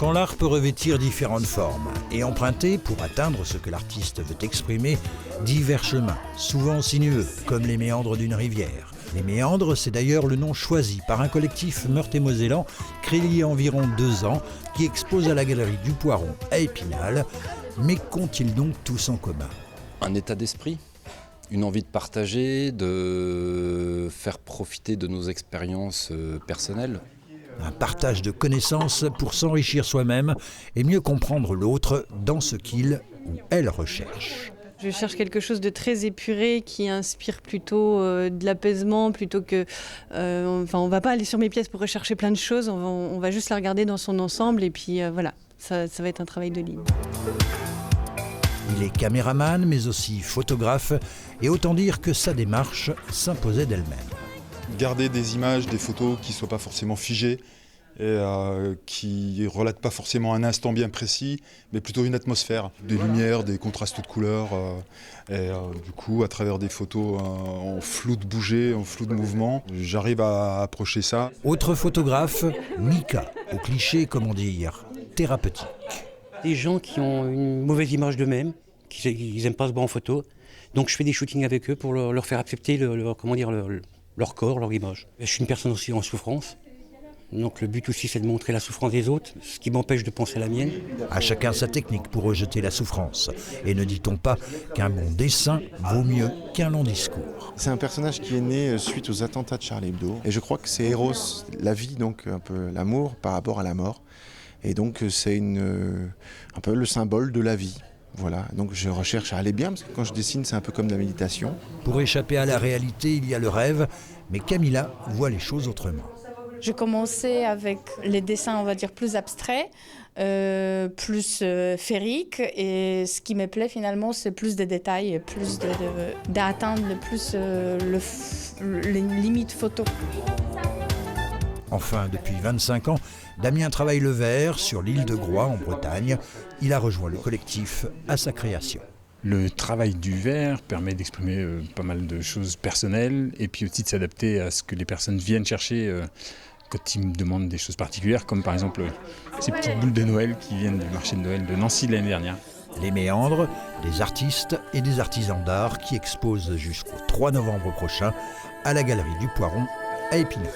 Quand l'art peut revêtir différentes formes et emprunter, pour atteindre ce que l'artiste veut exprimer, divers chemins, souvent sinueux, comme les méandres d'une rivière. Les méandres, c'est d'ailleurs le nom choisi par un collectif meurthe-et-mosellan créé il y a environ 2 ans, qui expose à la galerie du Poiron à Épinal. Mais qu'ont-ils donc tous en commun ? Un état d'esprit, une envie de partager, de faire profiter de nos expériences personnelles. Un partage de connaissances pour s'enrichir soi-même et mieux comprendre l'autre dans ce qu'il ou elle recherche. Je cherche quelque chose de très épuré qui inspire plutôt de l'apaisement plutôt que... on va pas aller sur mes pièces pour rechercher plein de choses, on va juste la regarder dans son ensemble et puis voilà, ça va être un travail de ligne. Il est caméraman mais aussi photographe et autant dire que sa démarche s'imposait d'elle-même. Garder des images, des photos qui ne soient pas forcément figées et qui ne relatent pas forcément un instant bien précis, mais plutôt une atmosphère, des lumières, des contrastes de couleurs. Du coup, à travers des photos en flou de bouger, en flou de mouvement, j'arrive à approcher ça. Autre photographe, Mika, au cliché, comment dire, thérapeutique. Des gens qui ont une mauvaise image d'eux-mêmes, qui n'aiment pas se voir en photo. Donc je fais des shootings avec eux pour leur faire accepter leur corps, leur image. Je suis une personne aussi en souffrance. Donc le but aussi c'est de montrer la souffrance des autres, ce qui m'empêche de penser la mienne. À chacun sa technique pour rejeter la souffrance. Et ne dit-on pas qu'un bon dessin vaut mieux qu'un long discours ? C'est un personnage qui est né suite aux attentats de Charlie Hebdo. Et je crois que c'est Eros, la vie, donc un peu l'amour par rapport à la mort. Et donc c'est un peu le symbole de la vie. Voilà, donc je recherche à aller bien, parce que quand je dessine, c'est un peu comme de la méditation. Pour échapper à la réalité, il y a le rêve, mais Camilla voit les choses autrement. Je commençais avec les dessins, on va dire, plus abstraits, plus féeriques, et ce qui me plaît finalement, c'est plus de détails, plus d'atteindre plus les limites photo. Enfin, depuis 25 ans, Damien travaille le verre sur l'île de Groix en Bretagne. Il a rejoint le collectif à sa création. Le travail du verre permet d'exprimer pas mal de choses personnelles et puis aussi de s'adapter à ce que les personnes viennent chercher quand ils me demandent des choses particulières, comme par exemple ces petites boules de Noël qui viennent du marché de Noël de Nancy de l'année dernière. Les méandres, des artistes et des artisans d'art qui exposent jusqu'au 3 novembre prochain à la galerie du Poiron à Épinal.